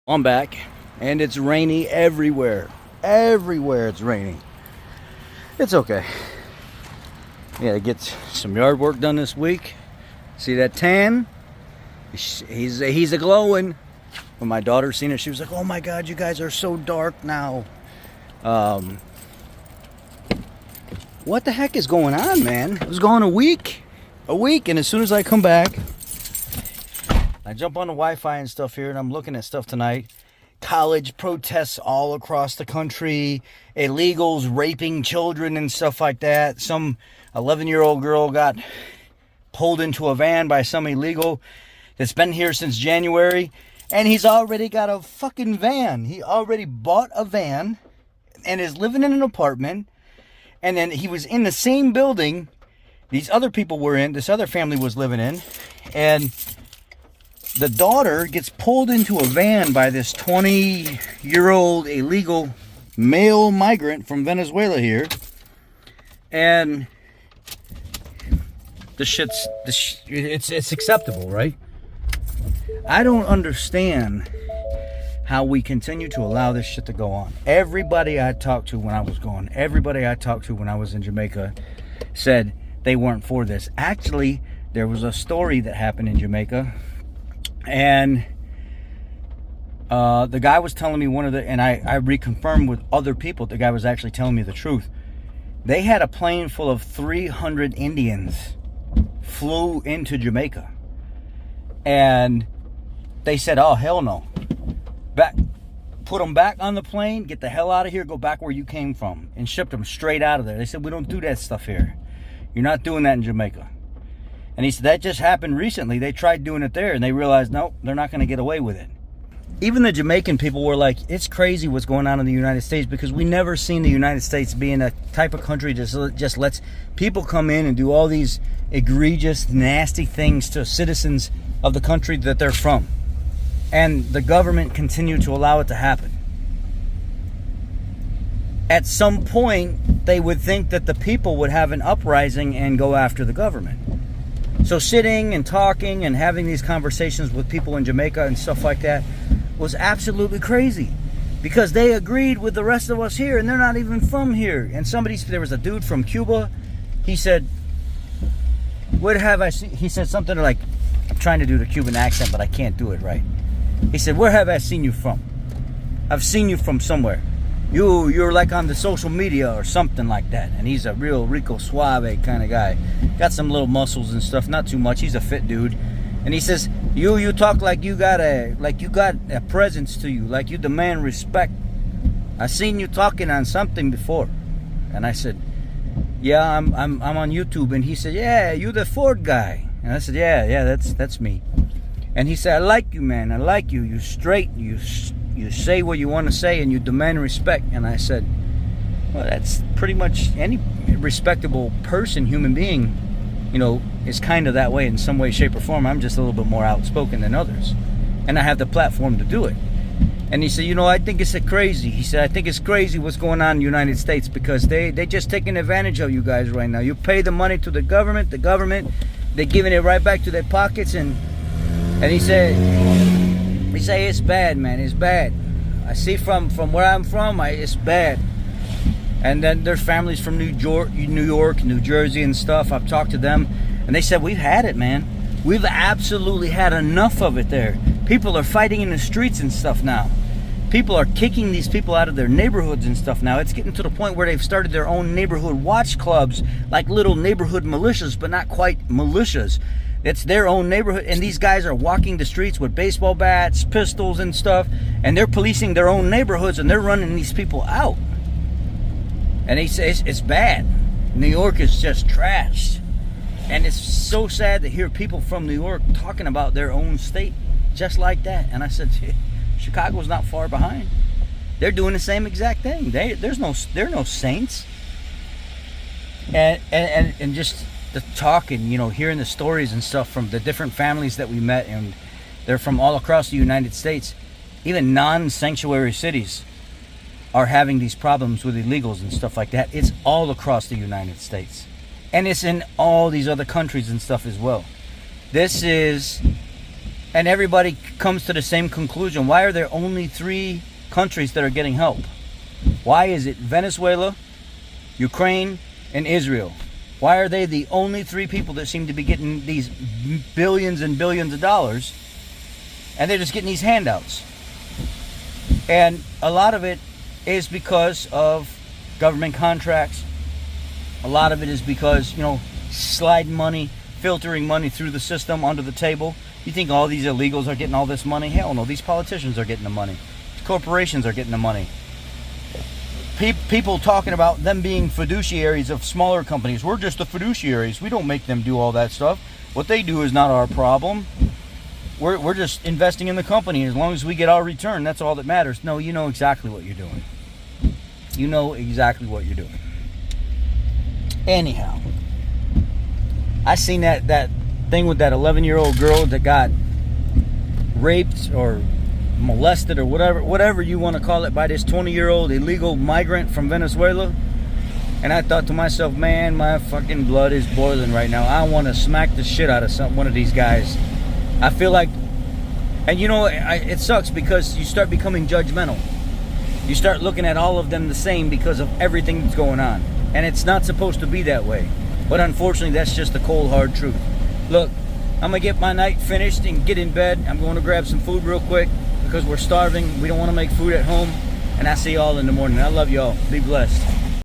I'm back, and it's rainy everywhere. Everywhere it's raining. It's okay. Yeah, get some yard work done this week. See that tan? He's a glowing. When my daughter seen it, she was like, "Oh my God, you guys are so dark now." What the heck is going on, man? It was going a week, and as soon as I come back, I jump on the Wi-Fi and stuff here, and I'm looking at stuff tonight. College protests all across the country, illegals raping children and stuff like that. Some 11-year-old girl got pulled into a van by some illegal that's been here since January, and he's already got a fucking van. He already bought a van and is living in an apartment, and then he was in the same building these other people were in, this other family was living in, and the daughter gets pulled into a van by this 20-year-old illegal male migrant from Venezuela here. And it's acceptable, right? I don't understand how we continue to allow this shit to go on. Everybody I talked to when I was gone, everybody I talked to when I was in Jamaica said they weren't for this. Actually, there was a story that happened in Jamaica, and the guy was telling me and I reconfirmed with other people, the guy was actually telling me the truth. They had a plane full of 300 Indians flew into Jamaica, and they said, "Oh, hell no. Put them back on the plane, get the hell out of here, go back where you came from," and shipped them straight out of there. They said, "We don't do that stuff here. You're not doing that in Jamaica." And he said that just happened recently. They tried doing it there, and they realized, no, they're not going to get away with it. Even the Jamaican people were like, it's crazy what's going on in the United States, because we never seen the United States being a type of country that just lets people come in and do all these egregious, nasty things to citizens of the country that they're from. And the government continued to allow it to happen. At some point, they would think that the people would have an uprising and go after the government. So sitting and talking and having these conversations with people in Jamaica and stuff like that was absolutely crazy, because they agreed with the rest of us here, and they're not even from here. And there was a dude from Cuba. He said, "What have I seen?" He said something like, I'm trying to do the Cuban accent, but I can't do it right. He said, "Where have I seen you from? I've seen you from somewhere. You're like on the social media or something like that." And he's a real Rico Suave kind of guy. Got some little muscles and stuff, not too much. He's a fit dude. And he says, you talk like you got a presence to you, like you demand respect. I seen you talking on something before." And I said, "Yeah, I'm on YouTube." And he said, "Yeah, you the Ford guy." And I said, yeah, that's me." And he said, "I like you, man. I like you. You're straight. You say what you want to say, and you demand respect." And I said, well, that's pretty much any respectable person, human being, is kind of that way in some way, shape, or form. I'm just a little bit more outspoken than others, and I have the platform to do it. And he said, "I think it's crazy." He said, "I think it's crazy what's going on in the United States, because they just taking advantage of you guys right now. You pay the money to the government, they're giving it right back to their pockets." And he said, "It's bad, man. It's bad. I see from where I'm from, it's bad." And then there's families from New York, New Jersey and stuff. I've talked to them, and they said, "We've had it, man. We've absolutely had enough of it there. People are fighting in the streets and stuff now. People are kicking these people out of their neighborhoods and stuff now. It's getting to the point where they've started their own neighborhood watch clubs, like little neighborhood militias, but not quite militias. It's their own neighborhood, and these guys are walking the streets with baseball bats, pistols and stuff, and they're policing their own neighborhoods, and they're running these people out." And he says it's bad. New York is just trashed. And it's so sad to hear people from New York talking about their own state just like that. And I said, Chicago's not far behind. They're doing the same exact thing. They're no saints. And just the talking, hearing the stories and stuff from the different families that we met, and they're from all across the United States. Even non-sanctuary cities are having these problems with illegals and stuff like that. It's all across the United States. And it's in all these other countries and stuff as well. This is And everybody comes to the same conclusion. Why are there only 3 countries that are getting help? Why is it Venezuela, Ukraine, and Israel? Why are they the only 3 people that seem to be getting these billions and billions of dollars, and they're just getting these handouts? And a lot of it is because of government contracts. A lot of it is because, sliding money, filtering money through the system under the table. You think all these illegals are getting all this money? Hell no, these politicians are getting the money. Corporations are getting the money. People talking about them being fiduciaries of smaller companies. We're just the fiduciaries. We don't make them do all that stuff. What they do is not our problem. We're just investing in the company. As long as we get our return, that's all that matters. No, you know exactly what you're doing. You know exactly what you're doing. Anyhow, I seen that thing with that 11-year-old girl that got raped or molested or whatever you want to call it by this 20-year-old illegal migrant from Venezuela. And I thought to myself, man, my fucking blood is boiling right now. I want to smack the shit out of one of these guys. I feel like, and it sucks because you start becoming judgmental. You start looking at all of them the same because of everything that's going on. And it's not supposed to be that way. But unfortunately, that's just the cold, hard truth. Look, I'm going to get my night finished and get in bed. I'm going to grab some food real quick because we're starving. We don't want to make food at home. And I'll see y'all in the morning. I love y'all. Be blessed.